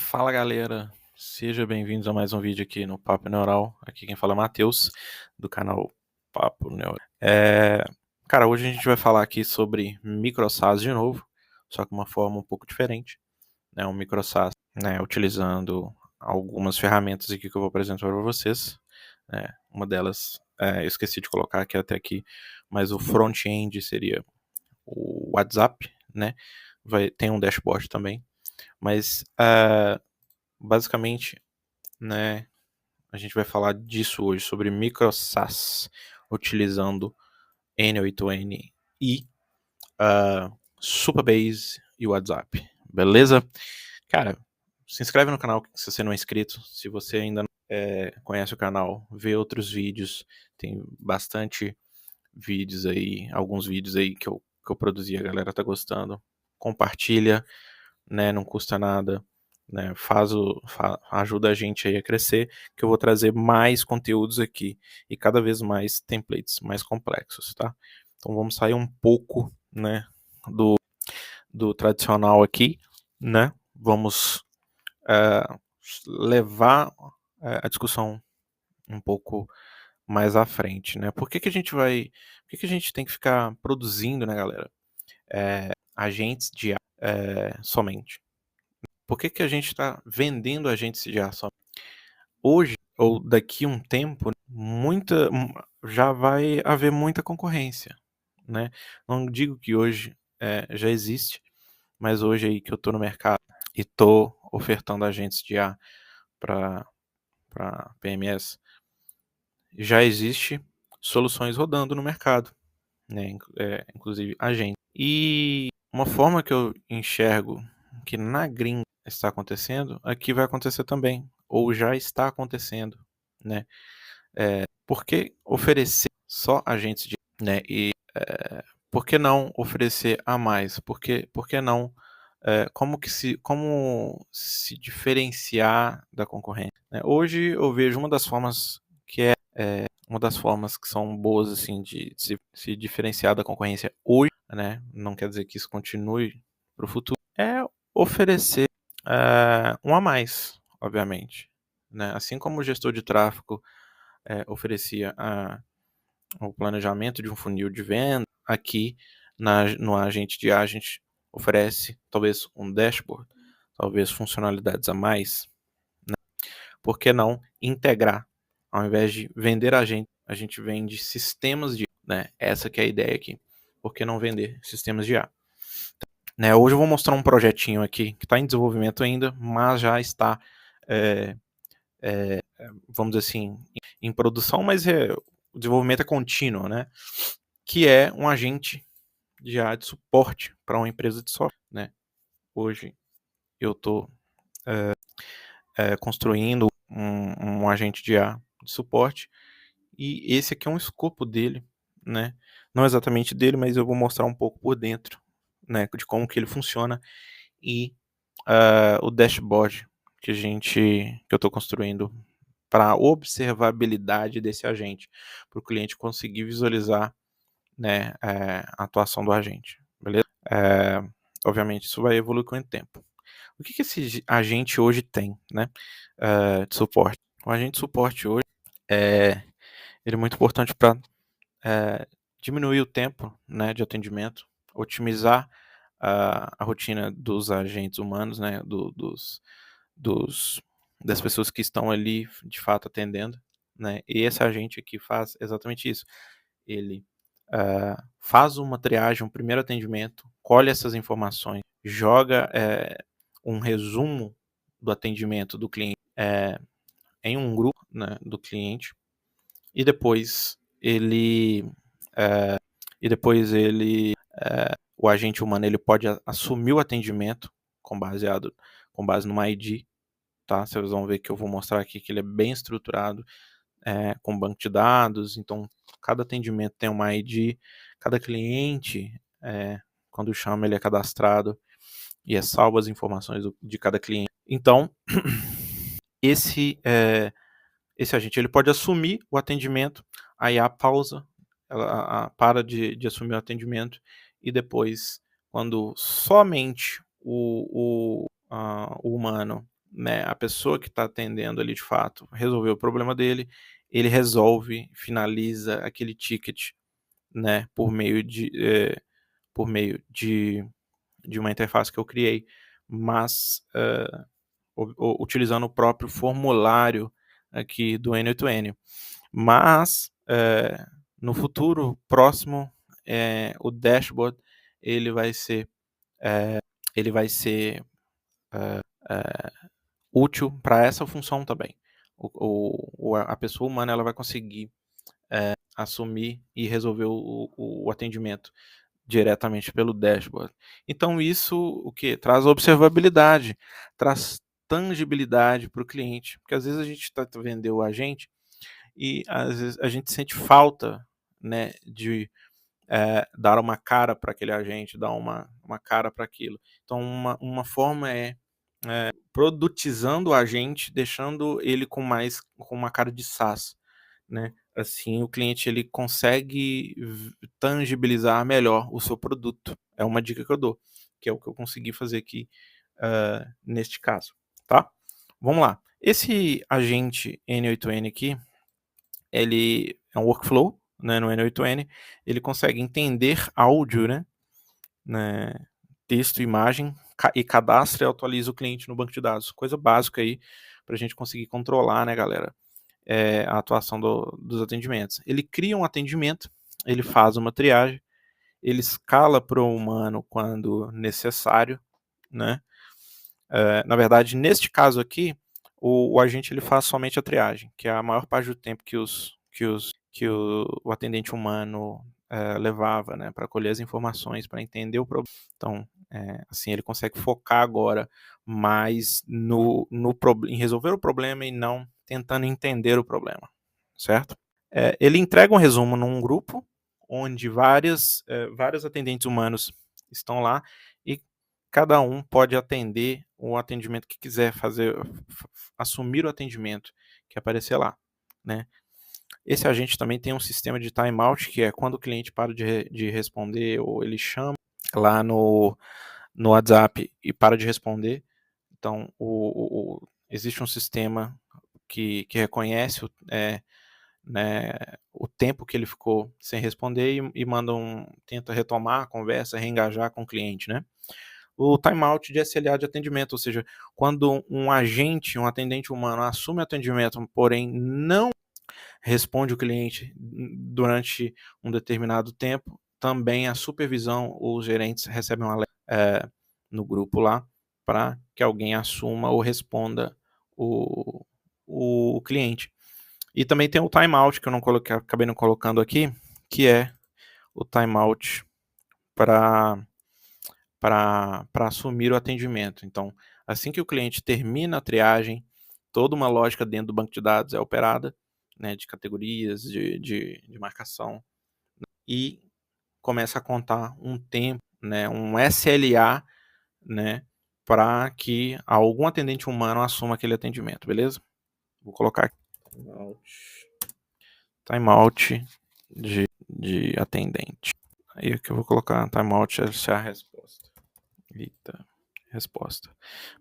Fala galera, sejam bem-vindos a mais um vídeo aqui no Papo Neural. Aqui quem fala é Matheus, do canal Papo Neural. Cara, hoje a gente vai falar aqui sobre microsas de novo, só que de uma forma um pouco diferente, né? Um microsas, né, utilizando algumas ferramentas aqui que eu vou apresentar para vocês. Uma delas, eu esqueci de colocar aqui até aqui, mas o front-end seria o WhatsApp, né? Tem um dashboard também, mas basicamente, né, a gente vai falar disso hoje, sobre microsas, utilizando N8N e Supabase e WhatsApp, beleza? Cara, se inscreve no canal se você não é inscrito, se você ainda não conhece o canal, vê outros vídeos, tem bastante vídeos aí, alguns vídeos aí que eu produzi, a galera tá gostando, compartilha, né, não custa nada, né, ajuda a gente aí a crescer, que eu vou trazer mais conteúdos aqui e cada vez mais templates mais complexos, tá? Então vamos sair um pouco, né, do tradicional aqui, né? Vamos levar a discussão um pouco mais à frente, né? Por que a gente tem que ficar produzindo, né, galera, agentes de somente? Por que a gente está vendendo agentes de IA só? Hoje, ou daqui a um tempo, já vai haver muita concorrência, né? Não digo que hoje já existe, mas hoje aí que eu estou no mercado e estou ofertando agentes de IA para PMS, já existe soluções rodando no mercado, né? Inclusive agentes. E uma forma que eu enxergo que na gringa está acontecendo, aqui vai acontecer também, ou já está acontecendo, né? Por que oferecer só agentes de, né? E por que não oferecer a mais? Por que não como se diferenciar da concorrência, né? Hoje eu vejo uma das formas uma das formas que são boas assim de se diferenciar da concorrência hoje, né? Não quer dizer que isso continue para o futuro. É oferecer um a mais, obviamente, né? Assim como o gestor de tráfego oferecia o planejamento de um funil de venda, aqui no agente de agente oferece talvez um dashboard, talvez funcionalidades a mais, né? Por que não integrar? Ao invés de vender a gente vende sistemas de, né? Essa que é a ideia aqui. Por que não vender sistemas de IA? Né, hoje eu vou mostrar um projetinho aqui que está em desenvolvimento ainda, mas já está, vamos dizer assim, em produção, mas o desenvolvimento é contínuo, né? Que é um agente de IA de suporte para uma empresa de software, né? Hoje eu estou construindo um agente de IA de suporte e esse aqui é um escopo dele, né? Não exatamente dele, mas eu vou mostrar um pouco por dentro, né? De como que ele funciona e o dashboard que eu estou construindo para a observabilidade desse agente, para o cliente conseguir visualizar, né, a atuação do agente, beleza? Obviamente isso vai evoluir com o tempo. O que esse agente hoje tem, né, de suporte? O agente de suporte hoje ele é muito importante para diminuir o tempo, né, de atendimento, otimizar a rotina dos agentes humanos, né, dos, das pessoas que estão ali de fato atendendo, né? E esse agente aqui faz exatamente isso. Ele faz uma triagem, um primeiro atendimento, colhe essas informações, joga um resumo do atendimento do cliente em um grupo, né, do cliente e depois o agente humano ele pode assumir o atendimento com base no ID, tá? Vocês vão ver que eu vou mostrar aqui que ele é bem estruturado, com banco de dados, então cada atendimento tem uma ID, cada cliente, quando chama, ele é cadastrado e é salvo as informações de cada cliente. Então, esse agente ele pode assumir o atendimento, aí a pausa, ela para de assumir o atendimento e depois, quando somente o humano né, a pessoa que está atendendo ali de fato resolveu o problema dele, ele resolve, finaliza aquele ticket, né, por meio de uma interface que eu criei, mas utilizando o próprio formulário aqui do N8N. Mas no futuro próximo, o dashboard ele vai ser, ele vai ser útil para essa função também. A pessoa humana ela vai conseguir assumir e resolver o atendimento diretamente pelo dashboard. Então isso o que? Traz observabilidade, traz tangibilidade para o cliente, porque às vezes a gente está vendendo o agente e às vezes a gente sente falta, né, de dar uma cara para aquele agente, dar uma cara para aquilo. Então uma forma produtizando o agente, deixando ele com uma cara de SaaS, né? Assim, o cliente ele consegue tangibilizar melhor o seu produto. É uma dica que eu dou, que é o que eu consegui fazer aqui neste caso, tá? Vamos lá. Esse agente N8N aqui, ele é um workflow, né, no N8N, ele consegue entender áudio, né, texto, imagem, e cadastra e atualiza o cliente no banco de dados. Coisa básica aí para a gente conseguir controlar, né, galera, a atuação dos atendimentos. Ele cria um atendimento, ele faz uma triagem, ele escala para o humano quando necessário, né? Na verdade, neste caso aqui, o agente ele faz somente a triagem, que é a maior parte do tempo que o atendente humano levava, né, para colher as informações, para entender o problema. Então, assim, ele consegue focar agora mais em resolver o problema e não tentando entender o problema, certo? Ele entrega um resumo num grupo onde vários atendentes humanos estão lá e cada um pode atender o atendimento que quiser fazer, assumir o atendimento que aparecer lá, né? Esse agente também tem um sistema de timeout, que é quando o cliente para de responder ou ele chama lá no WhatsApp e para de responder. Então, existe um sistema que reconhece né, o tempo que ele ficou sem responder e tenta retomar a conversa, reengajar com o cliente, né? O timeout de SLA de atendimento, ou seja, quando um atendente humano assume o atendimento, porém não responde o cliente durante um determinado tempo, também a supervisão, os gerentes recebem um alerta no grupo lá para que alguém assuma ou responda o cliente. E também tem o timeout, que eu acabei não colocando aqui, que é o timeout para assumir o atendimento. Então, assim que o cliente termina a triagem, toda uma lógica dentro do banco de dados é operada, né, de categorias, de marcação, e começa a contar um tempo, né, um SLA, né, para que algum atendente humano assuma aquele atendimento, beleza? Vou colocar aqui. Timeout de atendente. Aí aqui eu vou colocar timeout essa é a resposta. Eita, resposta.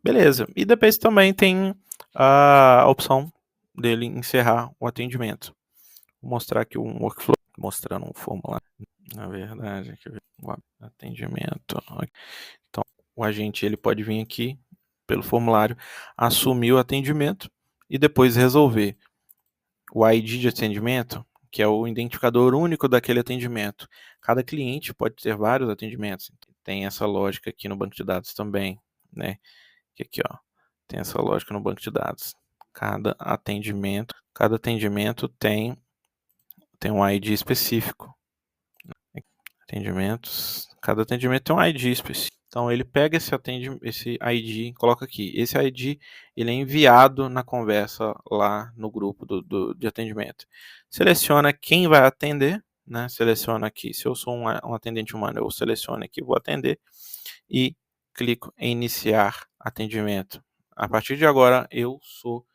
Beleza. E depois também tem a opção dele encerrar o atendimento. Vou mostrar aqui um workflow, mostrando um formulário. Na verdade, aqui o atendimento. Então, o agente ele pode vir aqui pelo formulário, assumir o atendimento e depois resolver o ID de atendimento, que é o identificador único daquele atendimento. Cada cliente pode ter vários atendimentos. Tem essa lógica aqui no banco de dados também, né? Que aqui, ó, tem essa lógica no banco de dados. Cada atendimento tem um ID específico. Cada atendimento tem um ID específico. Então ele pega esse ID, coloca aqui. Esse ID ele é enviado na conversa lá no grupo de atendimento. Seleciona quem vai atender, né? Seleciona aqui. Se eu sou um atendente humano, eu seleciono aqui, vou atender e clico em iniciar atendimento. A partir de agora eu sou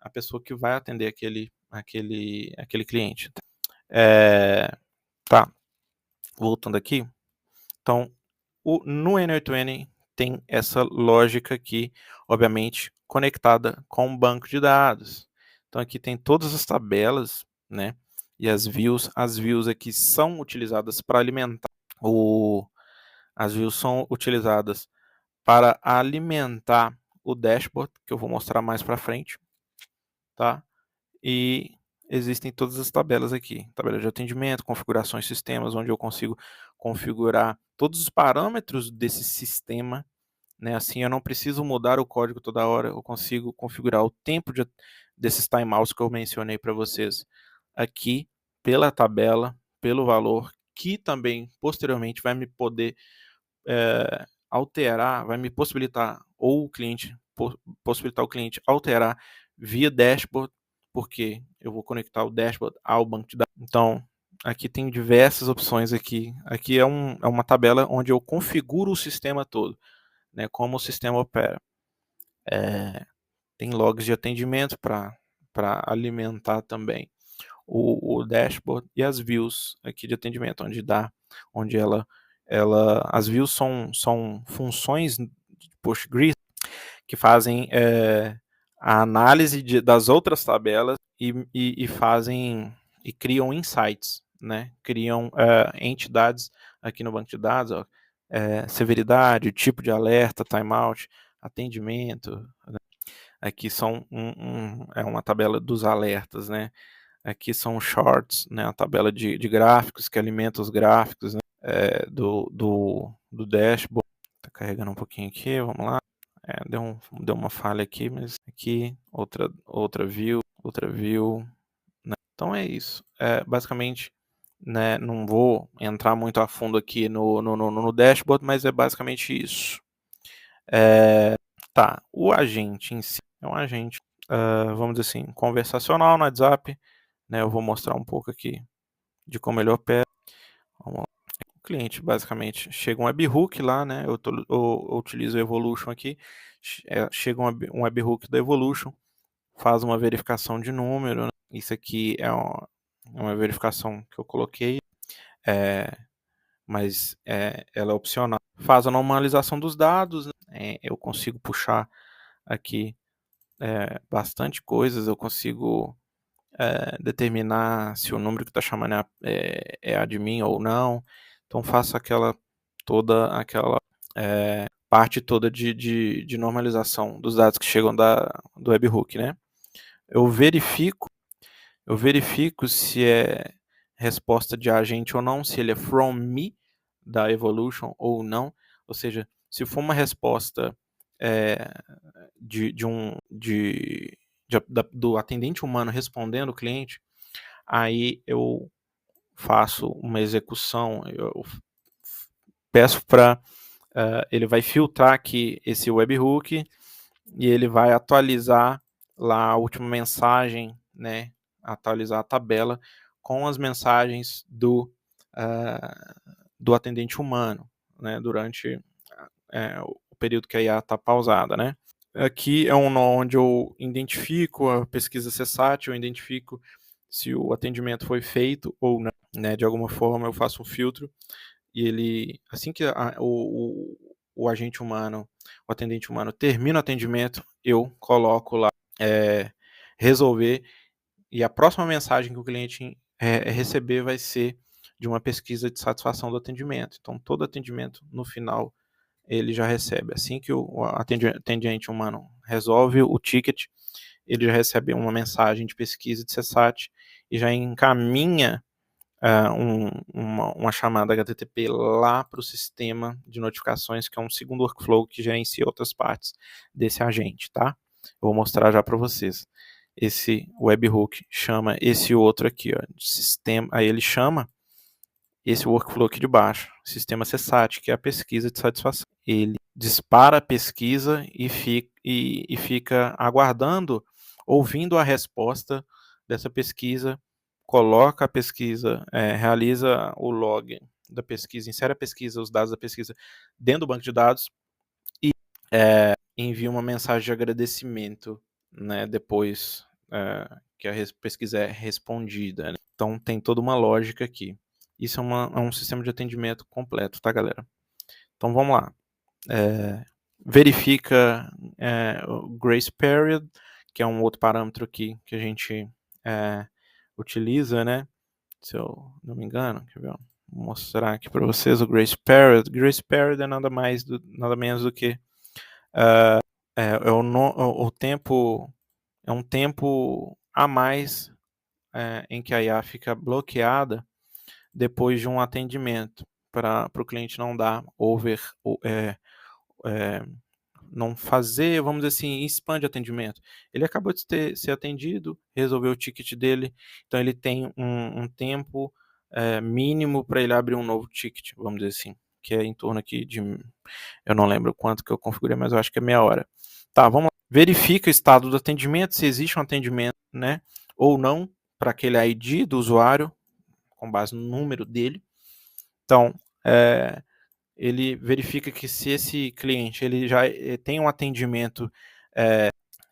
a pessoa que vai atender aquele cliente. Tá. Voltando aqui, então no N8N tem essa lógica aqui, obviamente, conectada com o banco de dados. Então aqui tem todas as tabelas, né, e as views aqui são utilizadas para alimentar as views são utilizadas para alimentar o dashboard, que eu vou mostrar mais para frente, tá? E existem todas as tabelas aqui, tabela de atendimento, configurações, sistemas, onde eu consigo configurar todos os parâmetros desse sistema, né? Assim eu não preciso mudar o código toda hora, eu consigo configurar o tempo desses timeouts que eu mencionei para vocês aqui pela tabela, pelo valor, que também posteriormente vai me poder alterar, vai me possibilitar, ou o cliente, possibilitar o cliente alterar via dashboard, porque eu vou conectar o dashboard ao banco de dados. Então, aqui tem diversas opções aqui. Aqui é uma tabela onde eu configuro o sistema todo, né, como o sistema opera. Tem logs de atendimento para alimentar também o dashboard e as views aqui de atendimento, onde as views são funções de PostgreSQL que fazem a análise das outras tabelas e fazem e criam insights, né? Criam entidades aqui no banco de dados, ó, severidade, tipo de alerta, timeout, atendimento, né? Aqui é uma tabela dos alertas, né? Aqui são shorts, né? A tabela de gráficos que alimenta os gráficos, né? Do dashboard. Tá carregando um pouquinho aqui, vamos lá. Deu uma falha aqui, mas aqui outra view, né? Então é isso. Basicamente, né, não vou entrar muito a fundo aqui no dashboard, mas é basicamente isso. Tá, o agente em si é um agente, vamos dizer assim, conversacional no WhatsApp, né? Eu vou mostrar um pouco aqui de como ele opera. Vamos lá. O cliente basicamente chega um webhook lá, né? Eu utilizo o Evolution aqui. Chega um webhook da Evolution, faz uma verificação de número, né? Isso aqui é uma verificação que eu coloquei, mas ela é opcional. Faz a normalização dos dados, né? Eu consigo puxar aqui bastante coisas, eu consigo determinar se o número que está chamando é admin ou não. Então faço toda aquela parte toda de normalização dos dados que chegam do webhook, né? Eu verifico se é resposta de agente ou não, se ele é from me da Evolution ou não. Ou seja, se for uma resposta do atendente humano respondendo o cliente, aí eu faço uma execução, eu peço para ele vai filtrar aqui esse webhook e ele vai atualizar lá a última mensagem, né, atualizar a tabela com as mensagens do atendente humano, né, durante o período que a IA está pausada, né. Aqui é um nó onde eu identifico a pesquisa CSAT, eu identifico se o atendimento foi feito ou não, né, de alguma forma eu faço um filtro e ele, assim que o agente humano, o atendente humano termina o atendimento, eu coloco lá resolver, e a próxima mensagem que o cliente receber vai ser de uma pesquisa de satisfação do atendimento. Então todo atendimento no final ele já recebe. Assim que o atendente humano resolve o ticket, ele já recebe uma mensagem de pesquisa de CSAT e já encaminha uma chamada HTTP lá para o sistema de notificações, que é um segundo workflow que gerencia outras partes desse agente, tá? Eu vou mostrar já para vocês. Esse webhook chama esse outro aqui, ó, de sistema, aí ele chama esse workflow aqui de baixo, sistema CSAT, que é a pesquisa de satisfação. Ele dispara a pesquisa e fica aguardando, ouvindo a resposta dessa pesquisa, coloca a pesquisa, realiza o log da pesquisa, insere a pesquisa, os dados da pesquisa dentro do banco de dados e envia uma mensagem de agradecimento, né, depois que a pesquisa é respondida, né? Então tem toda uma lógica aqui. Isso é um sistema de atendimento completo, tá, galera? Então vamos lá. verifica o grace period, que é um outro parâmetro aqui que a gente utiliza, né? Se eu não me engano, quer ver? Vou mostrar aqui para vocês o grace period. Grace period é nada menos do que o tempo, é um tempo a mais em que a IA fica bloqueada depois de um atendimento, para o cliente não dar não fazer, vamos dizer assim, spam de atendimento. Ele acabou de ser atendido, resolveu o ticket dele, então ele tem um tempo mínimo para ele abrir um novo ticket, vamos dizer assim, que é em torno aqui de, eu não lembro quanto que eu configurei, mas eu acho que é meia hora. Tá, vamos lá. Verifica o estado do atendimento, se existe um atendimento, né, ou não, para aquele ID do usuário, com base no número dele. Então, ele verifica que se esse cliente ele já tem um atendimento,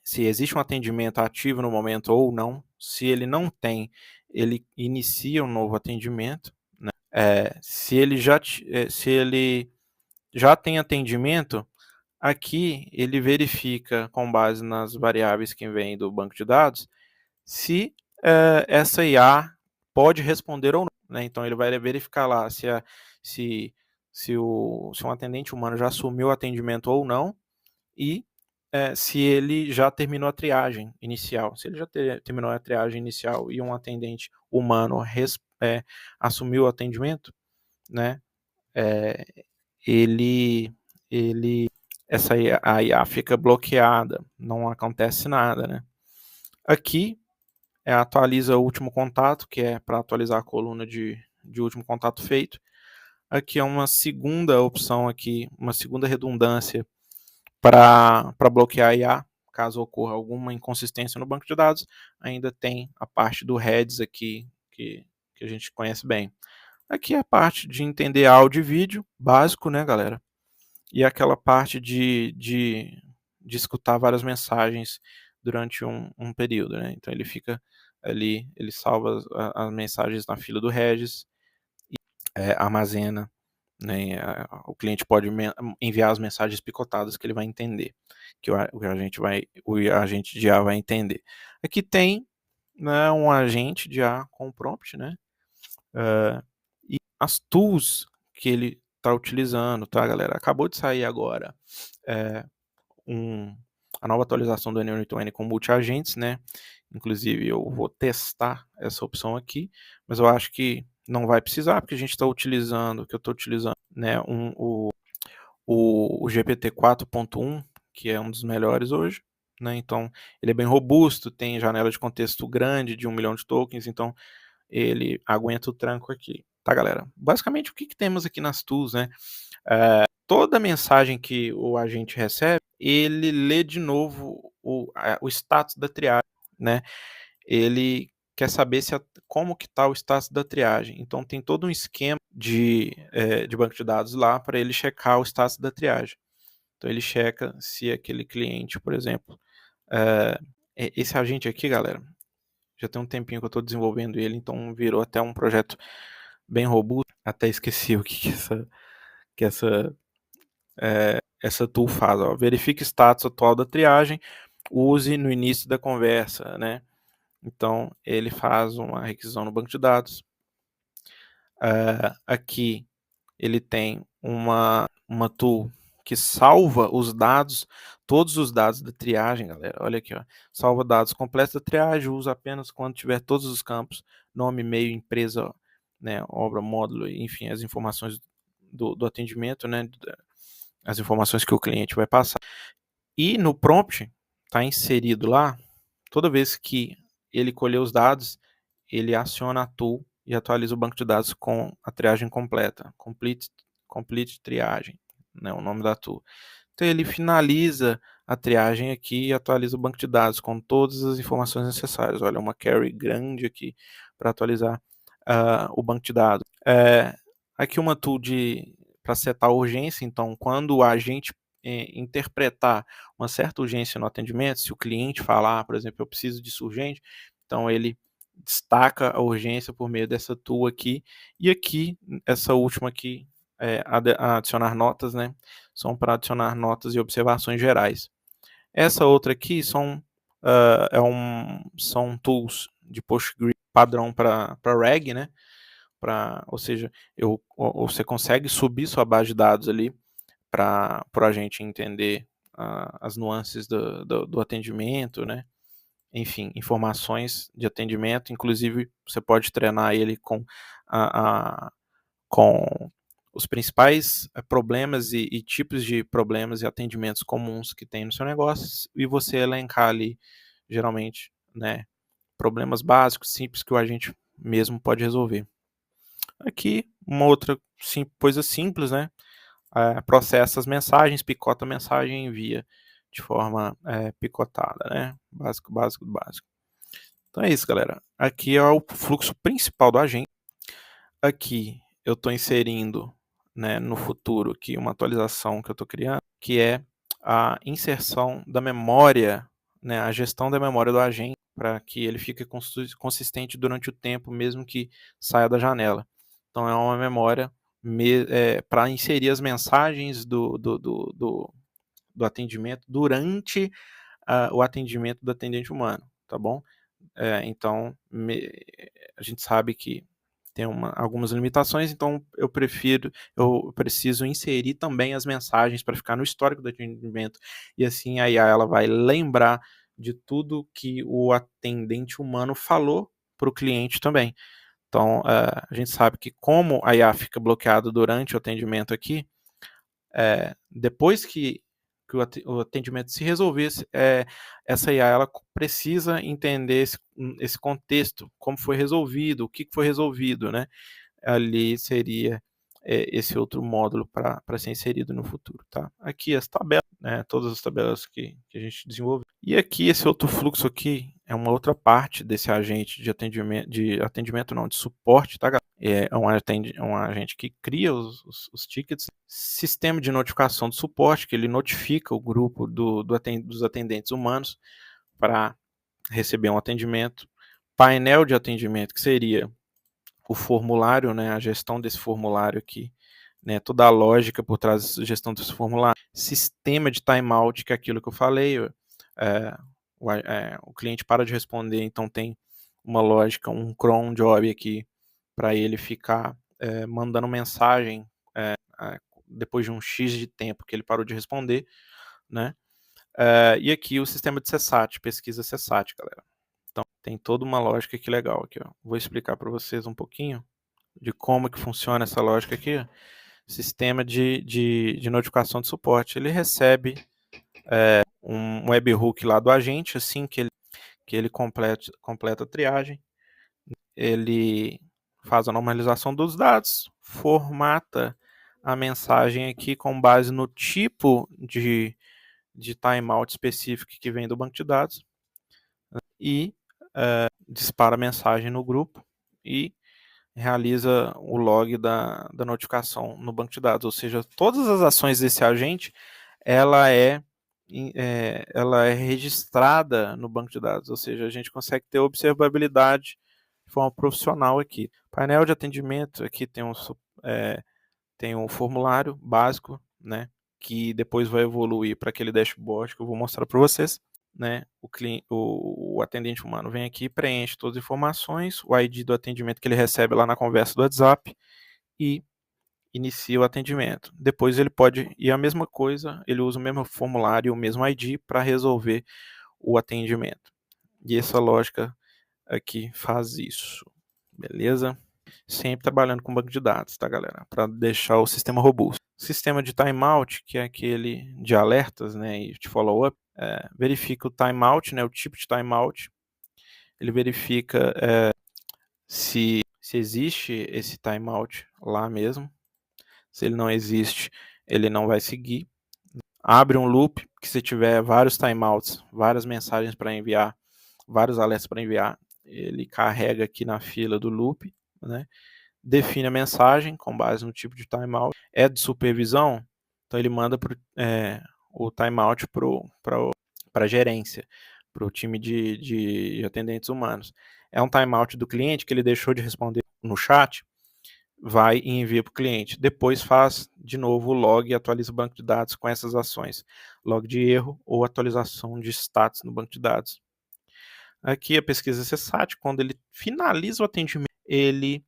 se existe um atendimento ativo no momento ou não. Se ele não tem, ele inicia um novo atendimento, né? Se ele já tem atendimento, aqui ele verifica com base nas variáveis que vêm do banco de dados se essa IA pode responder ou não, né? Então ele vai verificar lá se, se um atendente humano já assumiu o atendimento ou não, e se ele já terminou a triagem inicial. Se ele já terminou a triagem inicial e um atendente humano assumiu o atendimento, né? Ele, a IA fica bloqueada, não acontece nada, né? Aqui atualiza o último contato, que é para atualizar a coluna de último contato feito. Aqui é uma segunda opção aqui, uma segunda redundância para bloquear a IA, caso ocorra alguma inconsistência no banco de dados. Ainda tem a parte do heads aqui, que a gente conhece bem. Aqui é a parte de entender áudio e vídeo, básico, né, galera? E aquela parte de escutar várias mensagens durante um período, né? Então ele fica ali, ele salva as mensagens na fila do Regis, armazena, né? O cliente pode enviar as mensagens picotadas que ele vai entender, que o agente de IA vai entender. Aqui tem, né, um agente de IA com prompt, né? E as tools que ele está utilizando, tá, galera? Acabou de sair agora a nova atualização do N8N com multi-agentes, né? Inclusive eu vou testar essa opção aqui, mas eu acho que não vai precisar, porque a gente está utilizando, que eu estou utilizando, né, o GPT 4.1, que é um dos melhores hoje, né? Então ele é bem robusto, tem janela de contexto grande de 1 milhão de tokens, então ele aguenta o tranco aqui, tá, galera? Basicamente o que temos aqui nas tools, né? Toda mensagem que o agente recebe, ele lê de novo o status da triagem, né? Ele quer saber como que está o status da triagem. Então tem todo um esquema de banco de dados lá para ele checar o status da triagem. Então ele checa se aquele cliente, por exemplo, esse agente aqui, galera, já tem um tempinho que eu estou desenvolvendo ele, então virou até um projeto bem robusto. Até esqueci o que essa tool faz. Ó. Verifique status atual da triagem, use no início da conversa, né? Então, ele faz uma requisição no banco de dados. Aqui, ele tem uma tool que salva os dados, todos os dados da triagem, galera. Olha aqui, ó. Salva dados completos da triagem, usa apenas quando tiver todos os campos, nome, e-mail, empresa, né, obra, módulo, enfim, as informações do atendimento, né, as informações que o cliente vai passar. E no prompt está inserido lá, toda vez que ele colher os dados, ele aciona a tool e atualiza o banco de dados com a triagem completa, complete triagem, né, o nome da tool. Então ele finaliza a triagem aqui e atualiza o banco de dados com todas as informações necessárias. Olha, uma query grande aqui para atualizar o banco de dados. Aqui uma tool para setar a urgência, então quando o agente interpretar uma certa urgência no atendimento, se o cliente falar, por exemplo, eu preciso disso urgente, então ele destaca a urgência por meio dessa tool aqui, e aqui, essa última aqui, adicionar notas, né, são para adicionar notas e observações gerais. Essa outra aqui são tools de PostgreSQL padrão para reg, né, ou seja, você consegue subir sua base de dados ali para a gente entender as nuances do atendimento, né, enfim, informações de atendimento, inclusive você pode treinar ele com os principais problemas e tipos de problemas e atendimentos comuns que tem no seu negócio e você elencar ali, geralmente, né, problemas básicos, simples, que o agente mesmo pode resolver. Aqui, uma outra coisa simples, né, processa as mensagens, picota a mensagem e envia de forma picotada, né, básico, básico, básico. Então é isso, galera. Aqui é o fluxo principal do agente. Aqui eu estou inserindo, né, no futuro aqui uma atualização que eu estou criando, que é a inserção da memória, né, a gestão da memória do agente para que ele fique consistente durante o tempo, mesmo que saia da janela. Então é uma memória para inserir as mensagens do atendimento durante o atendimento do atendente humano, tá bom? Então, a gente sabe que tem algumas limitações, então eu preciso inserir também as mensagens para ficar no histórico do atendimento, e assim a IA ela vai lembrar de tudo que o atendente humano falou para o cliente também. Então, a gente sabe que como a IA fica bloqueada durante o atendimento aqui, depois que o atendimento se resolvesse, essa IA ela precisa entender esse contexto, como foi resolvido, o que foi resolvido, né? Ali seria esse outro módulo para ser inserido no futuro, tá? Aqui as tabelas, né? Todas as tabelas que a gente desenvolve. E aqui esse outro fluxo aqui é uma outra parte desse agente de atendimento não, de suporte, tá, galera? É um agente que cria os tickets, sistema de notificação de suporte, que ele notifica o grupo dos atendentes humanos para receber um atendimento, painel de atendimento, que seria o formulário, né, a gestão desse formulário aqui, né, toda a lógica por trás da gestão desse formulário, sistema de timeout, que é aquilo que eu falei, o cliente para de responder, então tem uma lógica, um cron job aqui, para ele ficar mandando mensagem depois de um X de tempo que ele parou de responder, né? E aqui o sistema de CSAT, pesquisa CSAT, galera. Então tem toda uma lógica aqui legal aqui, ó. Vou explicar para vocês um pouquinho de como que funciona essa lógica aqui. Ó. Sistema de notificação de suporte. Ele recebe um webhook lá do agente, assim que ele completa a triagem, ele faz a normalização dos dados, formata a mensagem aqui com base no tipo de timeout específico que vem do banco de dados e dispara a mensagem no grupo e realiza o log da notificação no banco de dados, ou seja, todas as ações desse agente ela é registrada no banco de dados, ou seja, a gente consegue ter observabilidade de forma profissional aqui. Painel de atendimento, aqui tem um formulário básico, né, que depois vai evoluir para aquele dashboard que eu vou mostrar para vocês. Né, o atendente humano vem aqui, preenche todas as informações, o ID do atendimento que ele recebe lá na conversa do WhatsApp e inicia o atendimento. Depois ele pode, e a mesma coisa, ele usa o mesmo formulário, o mesmo ID para resolver o atendimento. E essa lógica aqui faz isso, beleza? Sempre trabalhando com banco de dados, tá, galera? Para deixar o sistema robusto. Sistema de timeout, que é aquele de alertas, né, e de follow-up, verifica o timeout, né, o tipo de timeout. Ele verifica se existe esse timeout lá mesmo. Se ele não existe, ele não vai seguir. Abre um loop, que se tiver vários timeouts, várias mensagens para enviar, vários alertas para enviar, ele carrega aqui na fila do loop, né? Define a mensagem com base no tipo de timeout. É de supervisão, então ele manda o timeout para a gerência, para o time de atendentes humanos. É um timeout do cliente que ele deixou de responder no chat, vai e envia para o cliente. Depois faz de novo o log e atualiza o banco de dados com essas ações. Log de erro ou atualização de status no banco de dados. Aqui a pesquisa CSAT, quando ele finaliza o atendimento, ele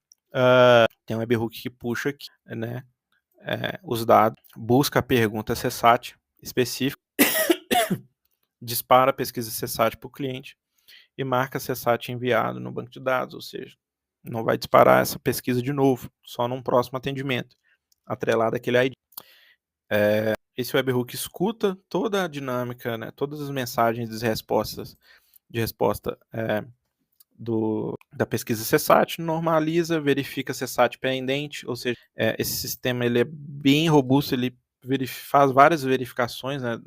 tem um webhook que puxa aqui, né, os dados, busca a pergunta CSAT específica, dispara a pesquisa CSAT para o cliente e marca CSAT enviado no banco de dados, ou seja, não vai disparar essa pesquisa de novo, só num próximo atendimento, atrelado àquele ID. Esse webhook escuta toda a dinâmica, né, todas as mensagens de resposta da pesquisa CSAT, normaliza, verifica CSAT pendente, ou seja, esse sistema ele é bem robusto, ele faz várias verificações, né,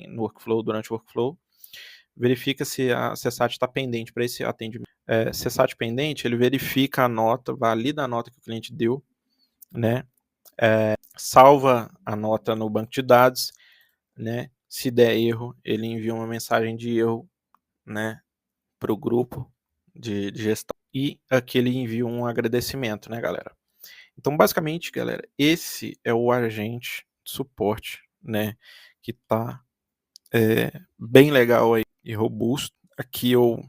no workflow, durante o workflow, verifica se a CSAT está pendente para esse atendimento. CSAT pendente, ele verifica a nota, valida a nota que o cliente deu, né, salva a nota no banco de dados, né, se der erro, ele envia uma mensagem de erro, né, para o grupo de gestão e aqui ele envia um agradecimento, né, galera? Então, basicamente, galera, esse é o agente de suporte, né, que tá bem legal aí e robusto. Aqui eu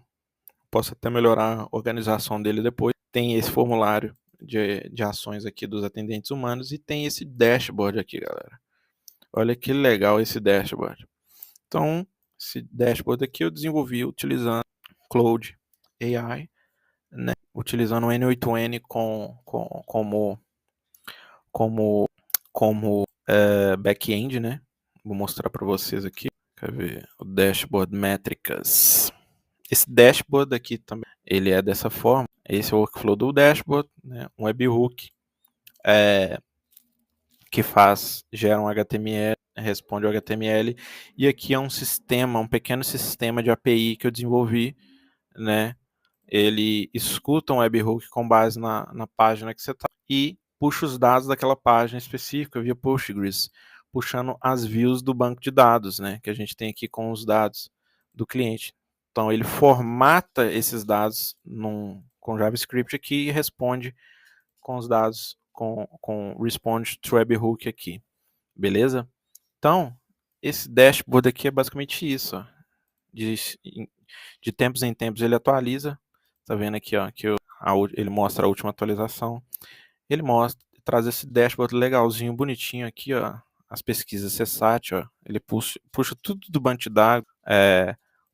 posso até melhorar a organização dele depois. Tem esse formulário de ações aqui dos atendentes humanos e tem esse dashboard aqui, galera. Olha que legal esse dashboard. Então, esse dashboard aqui eu desenvolvi utilizando Cloud AI, né, utilizando o N8N como back-end, né? Vou mostrar para vocês aqui. Quer ver? O dashboard métricas. Esse dashboard aqui também, ele é dessa forma. Esse é o workflow do dashboard, né? Um webhook que gera um HTML, responde o HTML. E aqui é um sistema, um pequeno sistema de API que eu desenvolvi, né? Ele escuta um webhook com base na página que você está e puxa os dados daquela página específica via Postgres, puxando as views do banco de dados, né, que a gente tem aqui com os dados do cliente. Então ele formata esses dados com JavaScript aqui e responde com os dados com responde to webhook aqui, beleza? Então esse dashboard aqui é basicamente isso, ó. De tempos em tempos ele atualiza. Tá vendo aqui, ó, que ele mostra a última atualização. Ele traz esse dashboard legalzinho, bonitinho aqui, ó. As pesquisas CSAT, ó. Ele puxa tudo do banco de dados,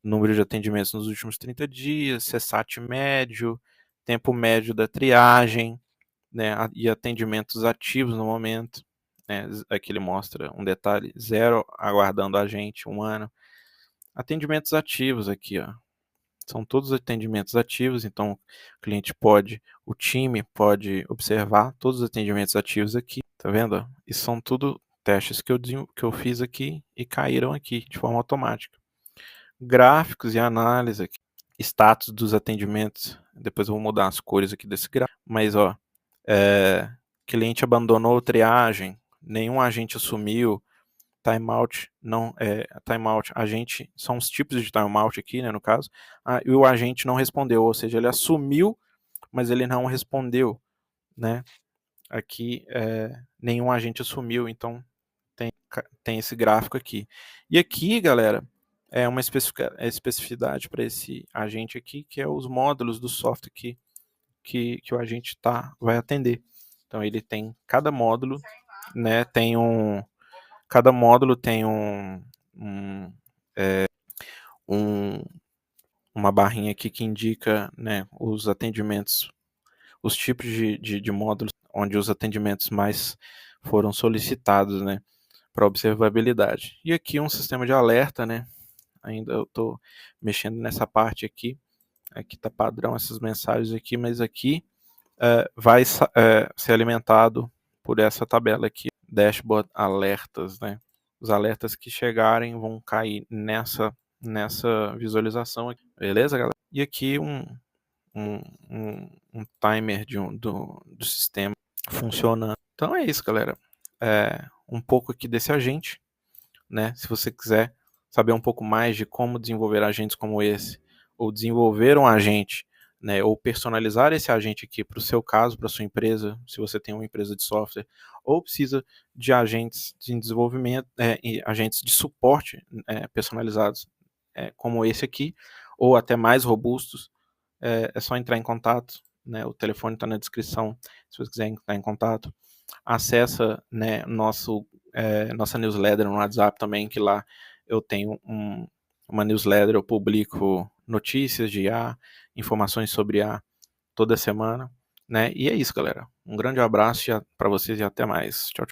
número de atendimentos nos últimos 30 dias, CSAT médio, tempo médio da triagem, né, e atendimentos ativos no momento. Né, aqui ele mostra um detalhe: 0 aguardando a gente, 1 ano. Atendimentos ativos aqui, ó. São todos atendimentos ativos, então o time pode observar todos os atendimentos ativos aqui, tá vendo? E são tudo testes que eu fiz aqui e caíram aqui de forma automática. Gráficos e análise aqui, status dos atendimentos, depois eu vou mudar as cores aqui desse gráfico, mas ó, cliente abandonou triagem, nenhum agente assumiu, timeout, não timeout, agente, são os tipos de timeout aqui, né, no caso, e o agente não respondeu, ou seja, ele assumiu, mas ele não respondeu, né, aqui nenhum agente assumiu, então tem esse gráfico aqui. E aqui, galera, é uma especificidade para esse agente aqui, que é os módulos do software que o agente vai atender. Então ele tem cada módulo, né, cada módulo tem uma barrinha aqui que indica, né, os atendimentos, os tipos de módulos onde os atendimentos mais foram solicitados, né, para observabilidade. E aqui um sistema de alerta, né, ainda eu estou mexendo nessa parte aqui está padrão essas mensagens aqui, mas aqui vai ser alimentado por essa tabela aqui, dashboard alertas, né? Os alertas que chegarem vão cair nessa visualização aqui, beleza, galera? E aqui um timer do sistema funcionando. Então é isso, galera. Um pouco aqui desse agente, né? Se você quiser saber um pouco mais de como desenvolver agentes como esse, ou desenvolver um agente né, ou personalizar esse agente aqui para o seu caso, para sua empresa, se você tem uma empresa de software, ou precisa de agentes de desenvolvimento, e agentes de suporte personalizados, como esse aqui, ou até mais robustos, é só entrar em contato, né, o telefone está na descrição, se você quiser entrar em contato. Acessa, né, nossa newsletter no WhatsApp também, que lá eu tenho uma newsletter, eu publico notícias de IA, informações sobre IA toda semana, né? E é isso, galera. Um grande abraço para vocês e até mais. Tchau, tchau.